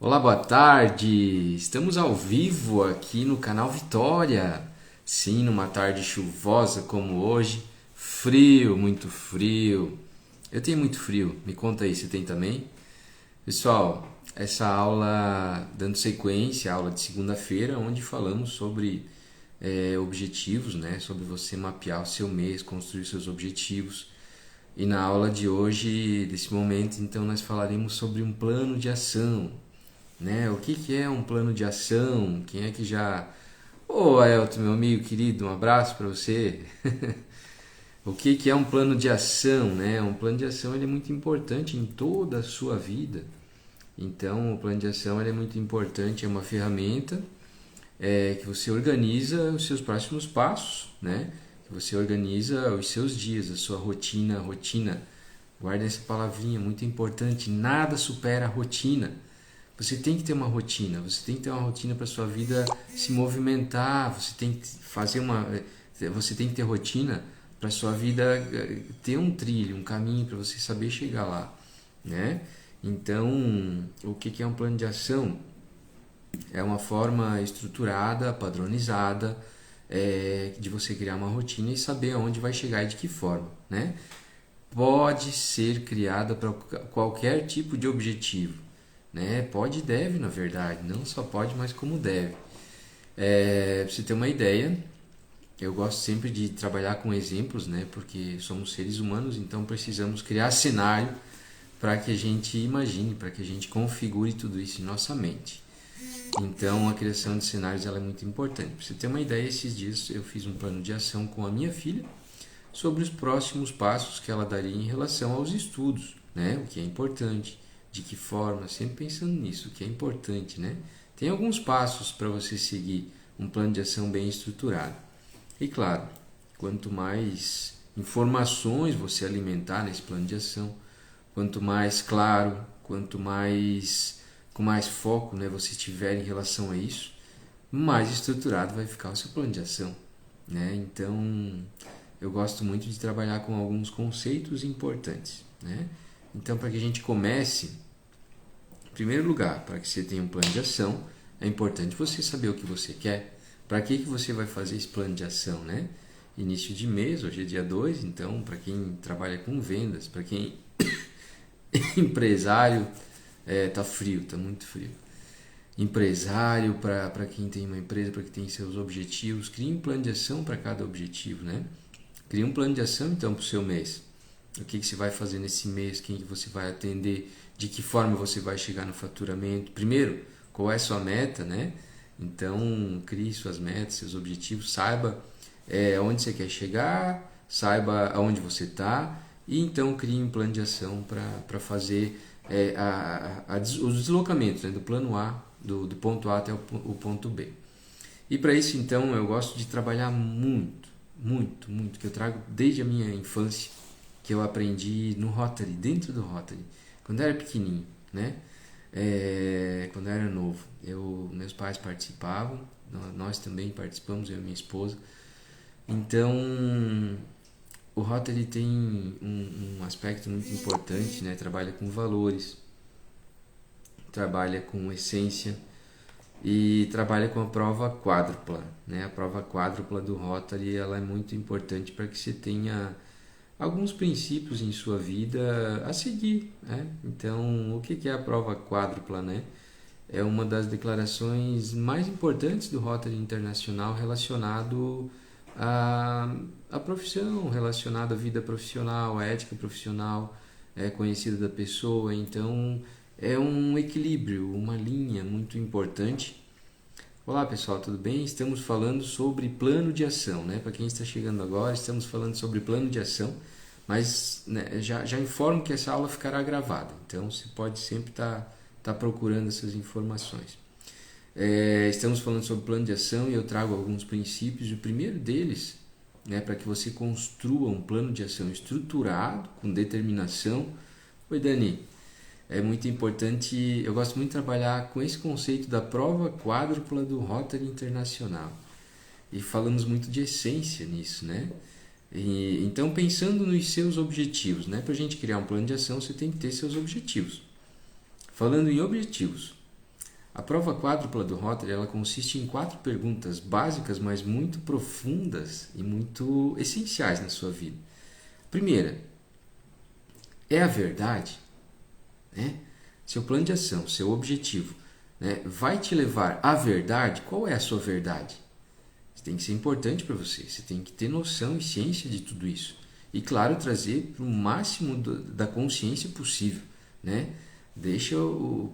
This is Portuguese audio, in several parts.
Olá, boa tarde! Estamos ao vivo aqui no canal Vitória. Sim, numa tarde chuvosa como hoje. Frio, muito frio. Eu tenho muito frio. Me conta aí, você tem também? Pessoal, essa aula dando sequência, a aula de segunda-feira, onde falamos sobre objetivos, né? Sobre você mapear o seu mês, construir seus objetivos. E na aula de hoje, desse momento, então, nós falaremos sobre um plano de ação, né? O que que é um plano de ação? Quem é que já... Ô, Elton, meu amigo querido, um abraço para você. O que que é um plano de ação, né? Um plano de ação ele é muito importante em toda a sua vida. Então, o plano de ação ele é muito importante, é uma ferramenta que você organiza os seus próximos passos, né? Que você organiza os seus dias, a sua rotina. Rotina, guarda essa palavrinha, muito importante. Nada supera a rotina. Você tem que ter uma rotina, você tem que ter uma rotina para sua vida se movimentar, você tem que fazer você tem que ter rotina para sua vida ter um trilho, um caminho para você saber chegar lá, né? Então, o que que é um plano de ação? É uma forma estruturada, padronizada, de você criar uma rotina e saber aonde vai chegar e de que forma, né? Pode ser criada para qualquer tipo de objetivo, né? Pode e deve, na verdade, não só pode, mas como deve. Pra você ter uma ideia, eu gosto sempre de trabalhar com exemplos, né? Porque somos seres humanos, então precisamos criar cenário para que a gente imagine, para que a gente configure tudo isso em nossa mente. Então, a criação de cenários ela é muito importante. Para você ter uma ideia, esses dias eu fiz um plano de ação com a minha filha sobre os próximos passos que ela daria em relação aos estudos, né? O que é importante, de que forma, sempre pensando nisso, o que é importante, né? Tem alguns passos para você seguir um plano de ação bem estruturado. E claro, quanto mais informações você alimentar nesse plano de ação, quanto mais claro, quanto mais com mais foco, né, você tiver em relação a isso, mais estruturado vai ficar o seu plano de ação, né? Então, eu gosto muito de trabalhar com alguns conceitos importantes, né? Então, para que a gente comece, em primeiro lugar, para que você tenha um plano de ação, é importante você saber o que você quer. Para que você vai fazer esse plano de ação, né? Início de mês, hoje é dia 2, então, para quem trabalha com vendas, para quem é empresário, tá frio, tá muito frio. Empresário, para quem tem uma empresa, para quem tem seus objetivos, crie um plano de ação para cada objetivo, né? Crie um plano de ação então para o seu mês. O que você vai fazer nesse mês, quem que você vai atender, de que forma você vai chegar no faturamento. Primeiro, qual é a sua meta, né? Então, crie suas metas, seus objetivos, saiba onde você quer chegar, saiba aonde você está e então crie um plano de ação para fazer os deslocamentos, né? Do plano A, do ponto A até o ponto B. E para isso, então, eu gosto de trabalhar muito, muito, muito, que eu trago desde a minha infância, que eu aprendi no Rotary, dentro do Rotary, quando eu era pequenininho, né? Quando eu era novo. Meus pais participavam, nós também participamos, eu e minha esposa. Então, o Rotary tem um aspecto muito importante, né? Trabalha com valores, trabalha com essência e trabalha com a prova quádrupla, né? A prova quádrupla do Rotary ela é muito importante para que você tenha alguns princípios em sua vida a seguir, né? Então, o que é a prova quádrupla, né? É uma das declarações mais importantes do Rotary Internacional relacionado à profissão, relacionado à vida profissional, à ética profissional, conhecida da pessoa. Então, é um equilíbrio, uma linha muito importante. Olá pessoal, tudo bem? Estamos falando sobre plano de ação, né? Para quem está chegando agora, estamos falando sobre plano de ação, mas né, já informo que essa aula ficará gravada, então você pode sempre estar procurando essas informações. Estamos falando sobre plano de ação e eu trago alguns princípios. O primeiro deles, né, para que você construa um plano de ação estruturado, com determinação. Oi Dani, é muito importante, eu gosto muito de trabalhar com esse conceito da prova quádrupla do Rotary Internacional. E falamos muito de essência nisso, né? Então, pensando nos seus objetivos, né? Para a gente criar um plano de ação, você tem que ter seus objetivos. Falando em objetivos, A prova quádrupla do Rotary, ela consiste em 4 perguntas básicas, mas muito profundas e muito essenciais na sua vida. Primeira, é a verdade? Né? Seu plano de ação, seu objetivo, né, vai te levar à verdade? Qual é a sua verdade? Isso tem que ser importante para você. Você tem que ter noção e ciência de tudo isso. E, claro, trazer para o máximo da consciência possível. Né? Deixa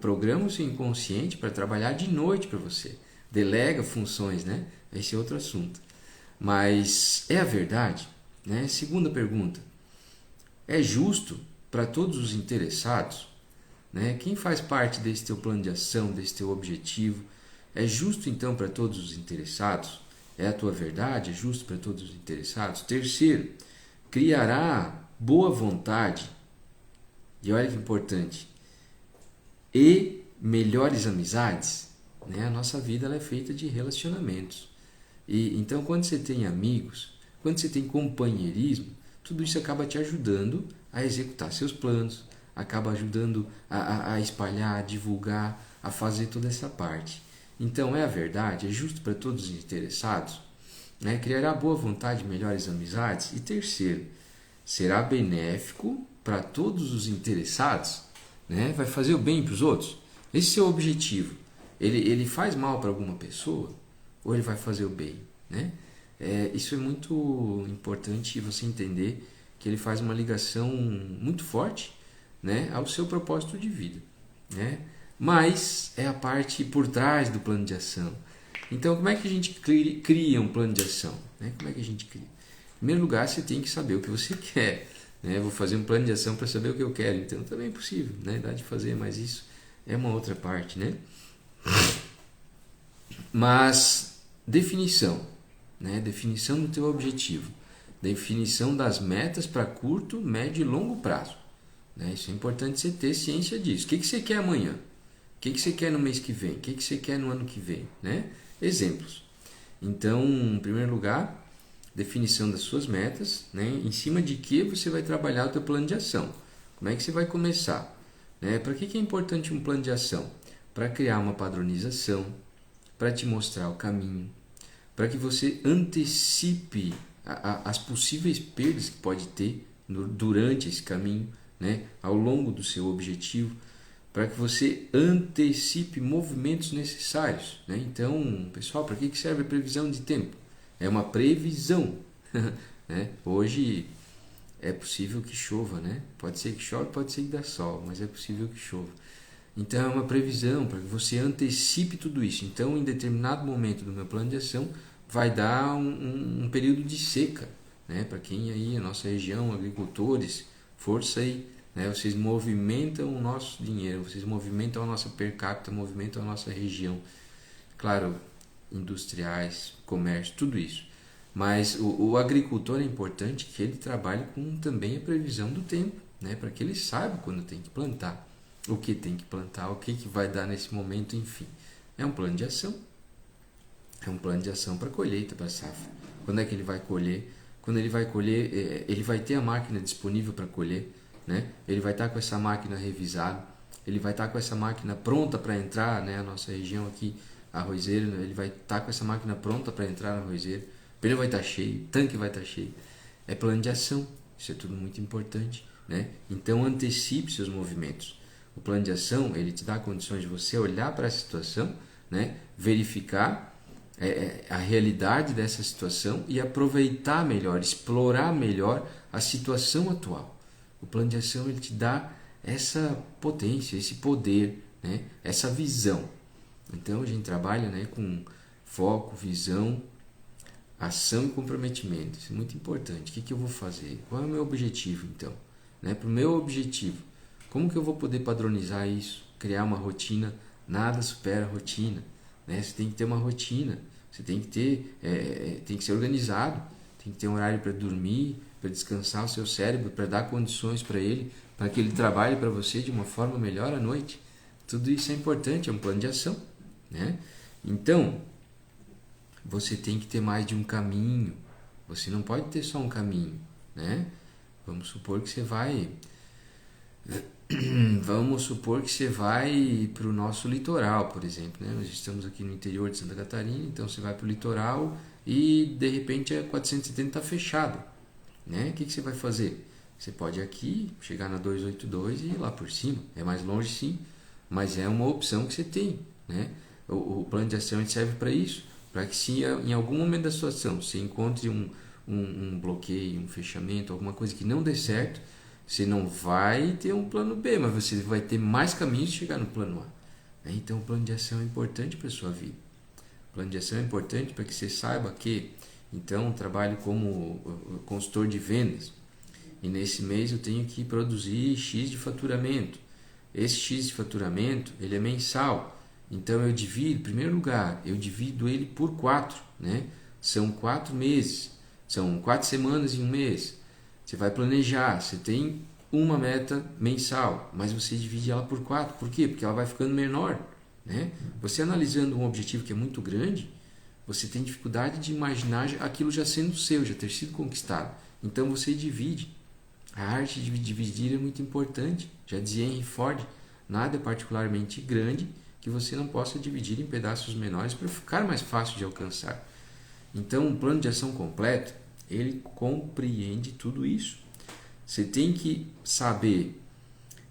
programa o seu inconsciente para trabalhar de noite para você. Delega funções, né? Esse é outro assunto. Mas é a verdade? Né? Segunda pergunta. É justo para todos os interessados? Né? Quem faz parte desse teu plano de ação, desse teu objetivo? É justo então para todos os interessados? É a tua verdade? É justo para todos os interessados? Terceiro, criará boa vontade, e olha que importante, e melhores amizades? Né? A nossa vida ela é feita de relacionamentos. E então, quando você tem amigos, quando você tem companheirismo, tudo isso acaba te ajudando a executar seus planos, acaba ajudando a espalhar, a divulgar, a fazer toda essa parte. Então, é a verdade, é justo para todos os interessados, né? Criará boa vontade e melhores amizades. E terceiro, será benéfico para todos os interessados, né? Vai fazer o bem para os outros. Esse é o objetivo. Ele faz mal para alguma pessoa ou ele vai fazer o bem, né? Isso é muito importante você entender que ele faz uma ligação muito forte, né, ao seu propósito de vida, né? Mas é a parte por trás do plano de ação. Então, como é que a gente cria um plano de ação? Né? Como é que a gente cria? Em primeiro lugar, você tem que saber o que você quer. Né? Vou fazer um plano de ação para saber o que eu quero. Então, também é possível, né? Dá de fazer, mas isso é uma outra parte, né? Mas definição, né? Definição do teu objetivo, definição das metas para curto, médio e longo prazo. Né? Isso é importante você ter ciência disso. O que você quer amanhã? O que você quer no mês que vem? O que você quer no ano que vem? Né? Exemplos. Então, em primeiro lugar, definição das suas metas, né? Em cima de que você vai trabalhar o teu plano de ação. Como é que você vai começar? Né? Para que é importante um plano de ação? Para criar uma padronização, para te mostrar o caminho, para que você antecipe as possíveis perdas que pode ter durante esse caminho, né? Ao longo do seu objetivo, para que você antecipe movimentos necessários. Né? Então, pessoal, para que serve a previsão de tempo? É uma previsão. Né? Hoje é possível que chova, né? Pode ser que chove, pode ser que dê sol, mas é possível que chova. Então, é uma previsão para que você antecipe tudo isso. Então, em determinado momento do meu plano de ação, vai dar um período de seca. Né? Para quem aí, a nossa região, agricultores, força aí. Né? Vocês movimentam o nosso dinheiro, vocês movimentam a nossa per capita, movimentam a nossa região. Claro, industriais, comércio, tudo isso. Mas o agricultor é importante que ele trabalhe com também a previsão do tempo, né? Para que ele saiba quando tem que plantar, o que tem que plantar, o que vai dar nesse momento, enfim. É um plano de ação. É um plano de ação para colheita, para safra. Quando é que ele vai colher? Quando ele vai colher, ele vai ter a máquina disponível para colher. Né? Ele vai estar com essa máquina revisada, ele vai estar com essa máquina pronta para entrar, né? A nossa região aqui, arrozeiro, né? Ele vai estar com essa máquina pronta para entrar no arrozeiro, o pneu vai estar cheio, o tanque vai estar cheio. É plano de ação, isso é tudo muito importante, né? Então antecipe seus movimentos. O plano de ação, ele te dá condições de você olhar para a situação, né? Verificar a realidade dessa situação e aproveitar melhor, explorar melhor a situação atual. O plano de ação ele te dá essa potência, esse poder, né? Essa visão. Então a gente trabalha, né, com foco, visão, ação e comprometimento. Isso é muito importante. O que eu vou fazer? Qual é o meu objetivo então? Né? Para o meu objetivo, como que eu vou poder padronizar isso? Criar uma rotina, nada supera a rotina. Né? Você tem que ter uma rotina, você tem que ter, tem que ser organizado, tem que ter um horário para dormir, para descansar o seu cérebro, para dar condições para ele, para que ele trabalhe para você de uma forma melhor à noite. Tudo isso é importante, é um plano de ação. Né? Então, você tem que ter mais de um caminho. Você não pode ter só um caminho. Né? Vamos supor que você vai Vamos supor que você vai para o nosso litoral, por exemplo, né? Nós estamos aqui no interior de Santa Catarina, então você vai para o litoral e de repente a 470 está fechado, né? O que você vai fazer? Você pode aqui chegar na 282 e ir lá por cima. É mais longe, sim, mas é uma opção que você tem, né? O plano de ação serve para isso, para que se em algum momento da sua ação você encontre um bloqueio, um fechamento, alguma coisa que não dê certo, você não vai ter um plano B, mas você vai ter mais caminhos de chegar no plano A. Né? Então o plano de ação é importante para a sua vida. O plano de ação é importante para que você saiba que, então, trabalho como consultor de vendas e nesse mês eu tenho que produzir X de faturamento. Esse X de faturamento ele é mensal, então eu divido, em primeiro lugar, eu divido ele por 4, né? São 4 meses, são 4 semanas em um mês. Você vai planejar, você tem uma meta mensal, mas você divide ela por 4. Por quê? Porque ela vai ficando menor, né? Você analisando um objetivo que é muito grande, você tem dificuldade de imaginar aquilo já sendo seu, já ter sido conquistado. Então você divide. A arte de dividir é muito importante. Já dizia Henry Ford, nada é particularmente grande que você não possa dividir em pedaços menores para ficar mais fácil de alcançar. Então, um plano de ação completo, ele compreende tudo isso. Você tem que saber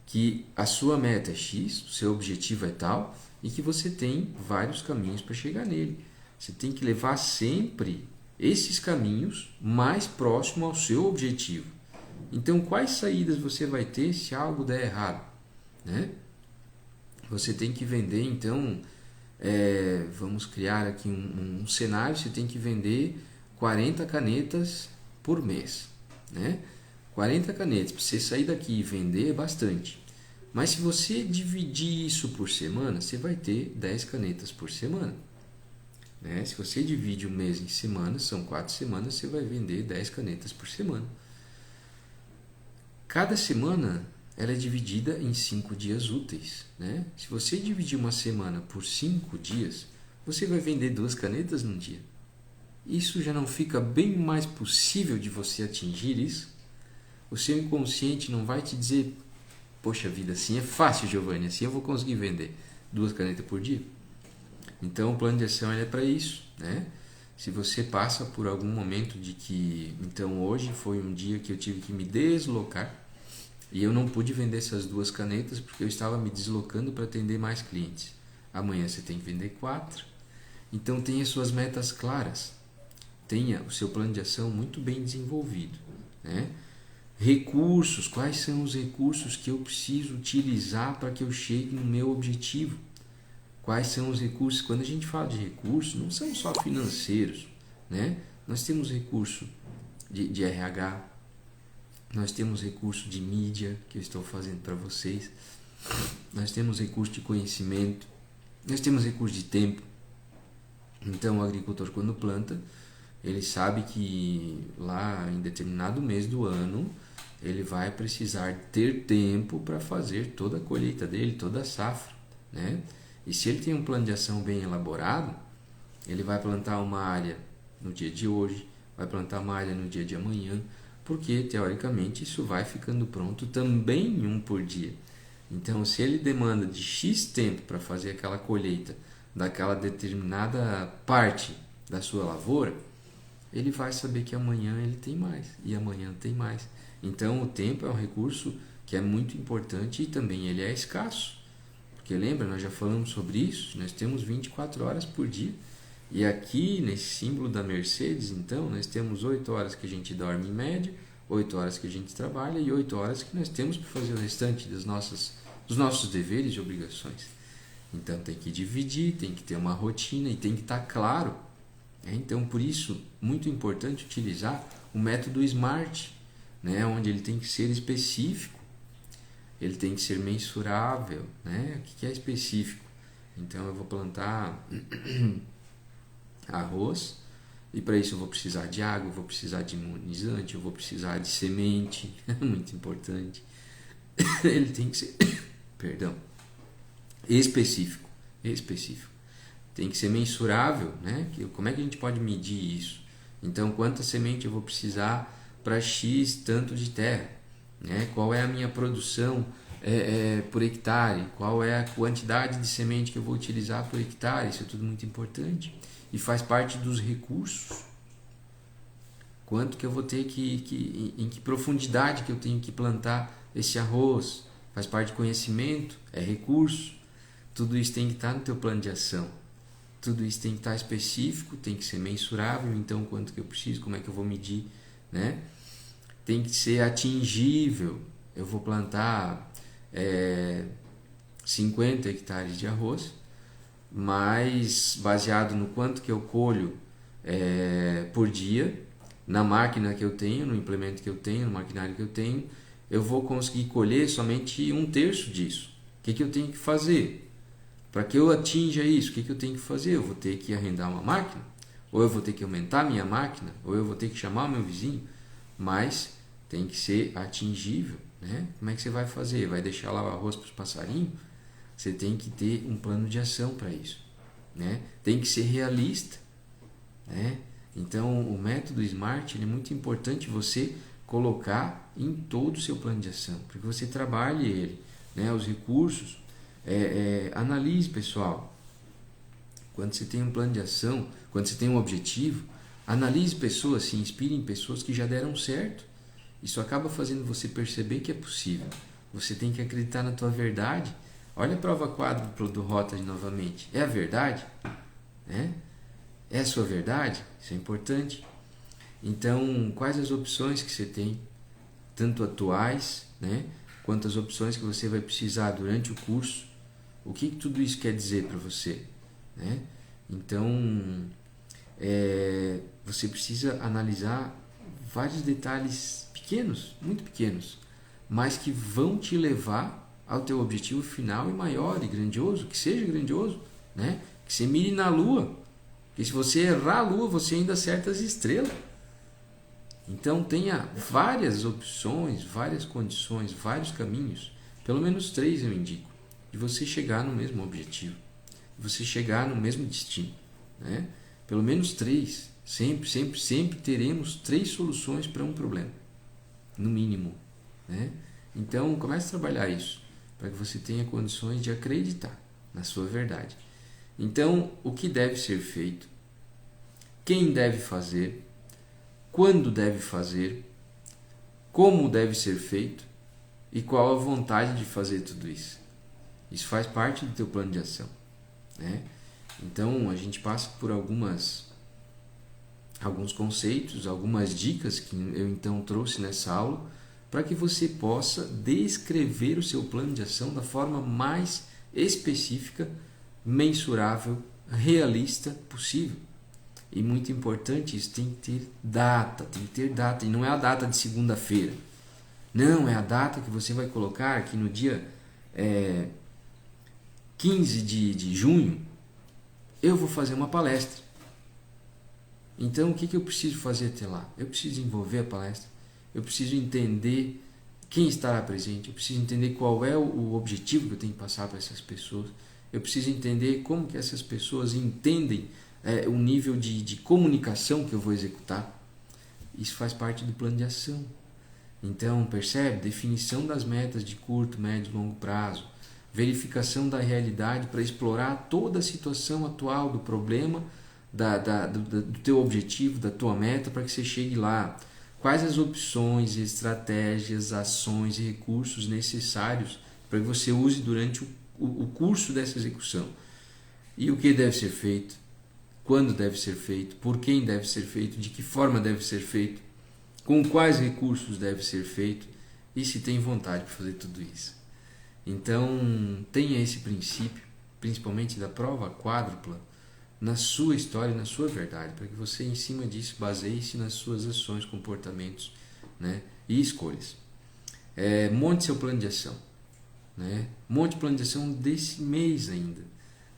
que a sua meta é X, o seu objetivo é tal, e que você tem vários caminhos para chegar nele. Você tem que levar sempre esses caminhos mais próximo ao seu objetivo. Então, quais saídas você vai ter se algo der errado? Né? Você tem que vender, então, vamos criar aqui um cenário, você tem que vender 40 canetas por mês. Né? 40 canetas, para você sair daqui e vender é bastante. Mas se você dividir isso por semana, você vai ter 10 canetas por semana. Né? Se você divide o mês em semanas, são 4 semanas, você vai vender 10 canetas por semana. Cada semana ela é dividida em 5 dias úteis. Né? Se você dividir uma semana por 5 dias, você vai vender 2 canetas num dia. Isso já não fica bem mais possível de você atingir isso? O seu inconsciente não vai te dizer: poxa vida, assim é fácil, Giovanni, assim eu vou conseguir vender 2 canetas por dia? Então o plano de ação é para isso, né? Se você passa por algum momento de que, então hoje foi um dia que eu tive que me deslocar e eu não pude vender essas 2 canetas porque eu estava me deslocando para atender mais clientes. Amanhã você tem que vender 4. Então tenha suas metas claras, tenha o seu plano de ação muito bem desenvolvido, né? Recursos, quais são os recursos que eu preciso utilizar para que eu chegue no meu objetivo? Quais são os recursos? Quando a gente fala de recursos, não são só financeiros, né? Nós temos recurso de RH, nós temos recurso de mídia, que eu estou fazendo para vocês, nós temos recurso de conhecimento, nós temos recurso de tempo. Então o agricultor, quando planta, ele sabe que lá em determinado mês do ano ele vai precisar ter tempo para fazer toda a colheita dele, toda a safra, né? E se ele tem um plano de ação bem elaborado, ele vai plantar uma área no dia de hoje, vai plantar uma área no dia de amanhã, porque teoricamente isso vai ficando pronto também um por dia. Então, se ele demanda de X tempo para fazer aquela colheita daquela determinada parte da sua lavoura, ele vai saber que amanhã ele tem mais e amanhã tem mais. Então o tempo é um recurso que é muito importante e também ele é escasso. Porque lembra, nós já falamos sobre isso, nós temos 24 horas por dia. E aqui nesse símbolo da Mercedes, então, nós temos 8 horas que a gente dorme em média, 8 horas que a gente trabalha e 8 horas que nós temos para fazer o restante dos nossos deveres e obrigações. Então tem que dividir, tem que ter uma rotina e tem que estar claro. Então, por isso, muito importante utilizar o método SMART, né? Onde ele tem que ser específico, ele tem que ser mensurável. Né? O que é específico? Então, eu vou plantar arroz e para isso eu vou precisar de água, eu vou precisar de imunizante, eu vou precisar de semente, muito importante. Ele tem que ser, perdão, específico. Tem que ser mensurável, né? Como é que a gente pode medir isso? Então, quanta semente eu vou precisar para X tanto de terra? Né? Qual é a minha produção por hectare, qual é a quantidade de semente que eu vou utilizar por hectare, isso é tudo muito importante e faz parte dos recursos. Quanto que eu vou ter em que profundidade que eu tenho que plantar esse arroz, faz parte do conhecimento, é recurso. Tudo isso tem que estar no teu plano de ação. Tudo isso tem que estar específico, tem que ser mensurável, então quanto que eu preciso, como é que eu vou medir, né? Tem que ser atingível. Eu vou plantar 50 hectares de arroz, mas baseado no quanto que eu colho por dia, na máquina que eu tenho, no implemento que eu tenho, no maquinário que eu tenho, eu vou conseguir colher somente 1/3 disso. O que eu tenho que fazer? Para que eu atinja isso, o que eu tenho que fazer? Eu vou ter que arrendar uma máquina, ou eu vou ter que aumentar a minha máquina, ou eu vou ter que chamar o meu vizinho, mas tem que ser atingível, né? Como é que você vai fazer? Vai deixar lá o arroz para os passarinhos? Você tem que ter um plano de ação para isso, né? Tem que ser realista, né? Então, o método SMART é muito importante você colocar em todo o seu plano de ação, para que você trabalhe ele, né? Os recursos, analise, pessoal. Quando você tem um plano de ação, quando você tem um objetivo, analise pessoas, se inspire em pessoas que já deram certo. Isso acaba fazendo você perceber que é possível. Você tem que acreditar na tua verdade. Olha a prova quádrupla do Rotary novamente. É a verdade? É a sua verdade? Isso é importante. Então, quais as opções que você tem, tanto atuais, né, quanto as opções que você vai precisar durante o curso? O que tudo isso quer dizer para você, né? Então, você precisa analisar vários detalhes pequenos, muito pequenos, mas que vão te levar ao teu objetivo final e maior e grandioso, que seja grandioso, né? Que você mire na lua, porque se você errar a lua, você ainda acerta as estrelas. Então tenha várias opções, várias condições, vários caminhos, pelo menos 3 eu indico, de você chegar no mesmo objetivo, de você chegar no mesmo destino, né? Pelo menos 3, sempre teremos 3 soluções para um problema, no mínimo, né? Então comece a trabalhar isso, para que você tenha condições de acreditar na sua verdade. Então, o que deve ser feito, quem deve fazer, quando deve fazer, como deve ser feito e qual a vontade de fazer tudo isso. Isso faz parte do teu plano de ação, né? Então, a gente passa por alguns conceitos, algumas dicas que eu então trouxe nessa aula, para que você possa descrever o seu plano de ação da forma mais específica, mensurável, realista possível. E muito importante, isso tem que ter data, e não é a data de segunda-feira, não, é a data que você vai colocar aqui no dia 15 de junho, eu vou fazer uma palestra. Então, o que eu preciso fazer até lá? Eu preciso envolver a palestra, eu preciso entender quem estará presente, eu preciso entender qual é o objetivo que eu tenho que passar para essas pessoas, eu preciso entender como que essas pessoas entendem o nível de comunicação que eu vou executar. Isso faz parte do plano de ação. Então, percebe? Definição das metas de curto, médio e longo prazo, verificação da realidade para explorar toda a situação atual do problema, do teu objetivo, da tua meta, para que você chegue lá. Quais as opções, estratégias, ações e recursos necessários para que você use durante o curso dessa execução. E o que deve ser feito, quando deve ser feito, por quem deve ser feito, de que forma deve ser feito, com quais recursos deve ser feito e se tem vontade de fazer tudo isso. Então, tenha esse princípio, principalmente da prova quádrupla, na sua história, na sua verdade, para que você, em cima disso, baseie-se nas suas ações, comportamentos, né, e escolhas. Monte seu plano de ação, né? Monte o plano de ação desse mês ainda,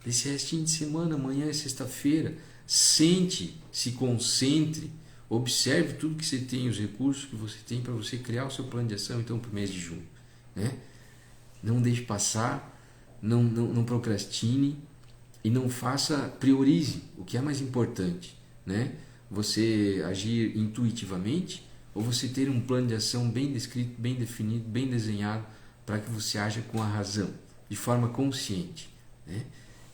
desse restinho de semana, amanhã é sexta-feira. Sente, se concentre, observe tudo que você tem, os recursos que você tem para você criar o seu plano de ação, então, para o mês de junho, né? Não deixe passar, não procrastine e não faça, priorize o que é mais importante, né? Você agir intuitivamente ou você ter um plano de ação bem descrito, bem definido, bem desenhado para que você haja com a razão, de forma consciente, né?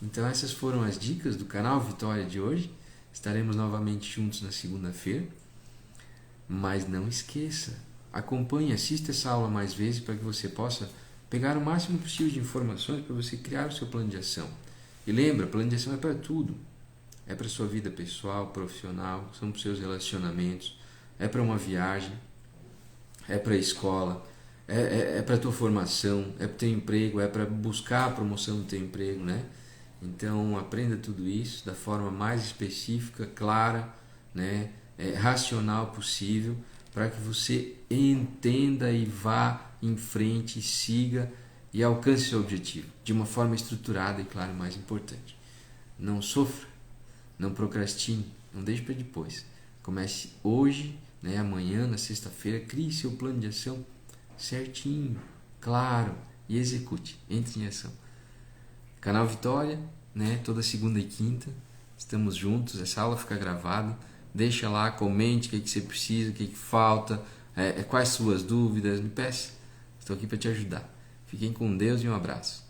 Então essas foram as dicas do canal Vitória de hoje. Estaremos novamente juntos na segunda-feira. Mas não esqueça, acompanhe, assista essa aula mais vezes para que você possa pegar o máximo possível de informações para você criar o seu plano de ação. E lembra, plano de ação é para tudo. É para a sua vida pessoal, profissional, são para os seus relacionamentos, é para uma viagem, é para a escola, é para a tua formação, é para o teu emprego, é para buscar a promoção do teu emprego, né? Então aprenda tudo isso da forma mais específica, clara, né? Racional possível, para que você entenda e vá em frente, siga e alcance seu objetivo de uma forma estruturada e, claro, mais importante. Não sofra, não procrastine, não deixe para depois. Comece hoje, né? Amanhã, na sexta-feira, crie seu plano de ação certinho, claro, e execute, entre em ação. Canal Vitória, né? Toda segunda e quinta, estamos juntos, essa aula fica gravada. Deixa lá, comente o que você precisa, o que falta, quais suas dúvidas, me peça. Estou aqui para te ajudar. Fiquem com Deus e um abraço.